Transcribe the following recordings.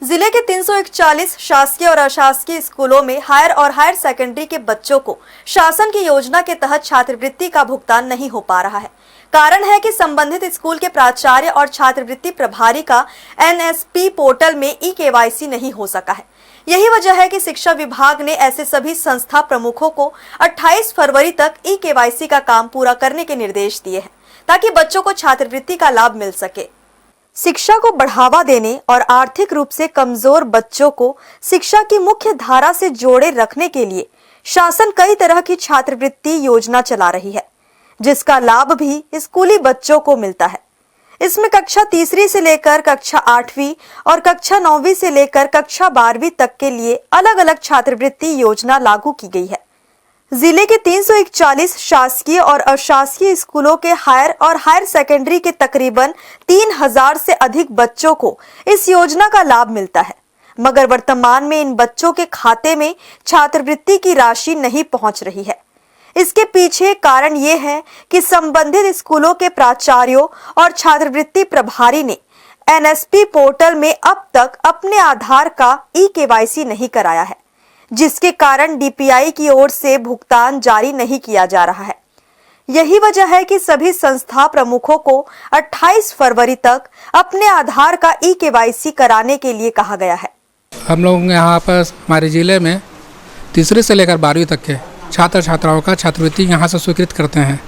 जिले के 341 शासकीय और अशासकीय स्कूलों में हायर और हायर सेकेंडरी के बच्चों को शासन की योजना के तहत छात्रवृत्ति का भुगतान नहीं हो पा रहा है। कारण है कि संबंधित स्कूल के प्राचार्य और छात्रवृत्ति प्रभारी का NSP पोर्टल में ई-KYC नहीं हो सका है। यही वजह है कि शिक्षा विभाग ने ऐसे सभी संस्था प्रमुखों को 28 फरवरी तक ई-KYC का काम पूरा करने के निर्देश दिए हैं, ताकि बच्चों को छात्रवृत्ति का लाभ मिल सके। शिक्षा को बढ़ावा देने और आर्थिक रूप से कमजोर बच्चों को शिक्षा की मुख्य धारा से जोड़े रखने के लिए शासन कई तरह की छात्रवृत्ति योजना चला रही है, जिसका लाभ भी स्कूली बच्चों को मिलता है। इसमें कक्षा 3री से लेकर कक्षा 8वीं और कक्षा 9वीं से लेकर कक्षा 12वीं तक के लिए अलग अलग छात्रवृत्ति योजना लागू की गई है। जिले के 341 शासकीय और अशासकीय स्कूलों के हायर और हायर सेकेंडरी के तकरीबन 3000 से अधिक बच्चों को इस योजना का लाभ मिलता है, मगर वर्तमान में इन बच्चों के खाते में छात्रवृत्ति की राशि नहीं पहुंच रही है। इसके पीछे कारण ये है कि संबंधित स्कूलों के प्राचार्यों और छात्रवृत्ति प्रभारी ने NSP पोर्टल में अब तक अपने आधार का ई-KYC नहीं कराया है, जिसके कारण DPI की ओर से भुगतान जारी नहीं किया जा रहा है। यही वजह है कि सभी संस्था प्रमुखों को 28 फरवरी तक अपने आधार का ई-KYC कराने के लिए कहा गया है। हम लोग यहाँ पर हमारे ज़िले में 3री से लेकर 12वीं तक के छात्र छात्राओं का छात्रवृत्ति यहाँ से स्वीकृत करते हैं।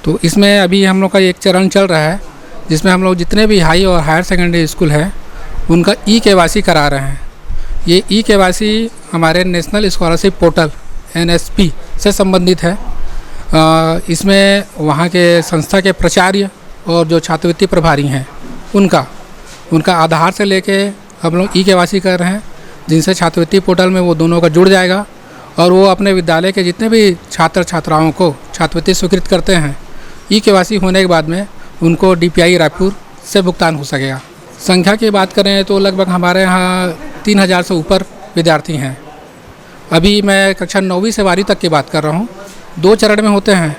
तो इसमें अभी हम लोग का एक चरण चल रहा है, जिसमें हम लोग जितने भी हाई और हायर सेकेंडरी स्कूल हैं उनका ई-KYC करा रहे हैं। ये ई-KYC हमारे नेशनल स्कॉलरशिप पोर्टल NSP से संबंधित है। इसमें वहाँ के संस्था के प्राचार्य और जो छात्रवृत्ति प्रभारी हैं उनका आधार से लेके हम लोग ई-KYC कर रहे हैं, जिनसे छात्रवृत्ति पोर्टल में वो दोनों का जुड़ जाएगा और वो अपने विद्यालय के जितने भी छात्र छात्राओं को छात्रवृत्ति स्वीकृत करते हैं, ई-KYC होने के बाद में उनको DPI रायपुर से भुगतान हो सकेगा। संख्या की बात करें तो लगभग हमारे यहाँ 3000 से ऊपर विद्यार्थी हैं। अभी मैं कक्षा 9वीं से 12वीं तक की बात कर रहा हूँ। 2 चरण में होते हैं,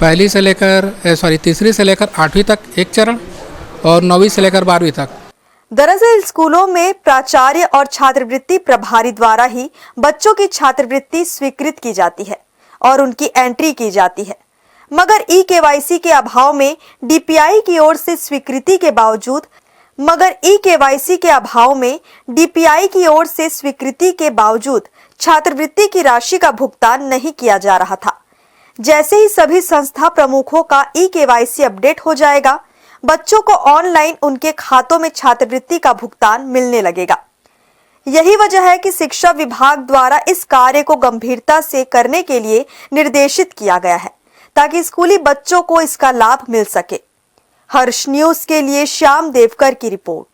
3री से लेकर 8वीं तक एक चरण और 9वीं से लेकर 12वीं तक। दरअसल स्कूलों में प्राचार्य और छात्रवृत्ति प्रभारी द्वारा ही बच्चों की छात्रवृत्ति स्वीकृत की जाती है और उनकी एंट्री की जाती है, मगर ई-KYC के अभाव में DPI की ओर से स्वीकृति के बावजूद छात्रवृत्ति की राशि का भुगतान नहीं किया जा रहा था। जैसे ही सभी संस्था प्रमुखों का ई-KYC अपडेट हो जाएगा, बच्चों को ऑनलाइन उनके खातों में छात्रवृत्ति का भुगतान मिलने लगेगा। यही वजह है कि शिक्षा विभाग द्वारा इस कार्य को गंभीरता से करने के लिए निर्देशित किया गया है, ताकि स्कूली बच्चों को इसका लाभ मिल सके। हर्ष न्यूज के लिए श्याम देवकर की रिपोर्ट।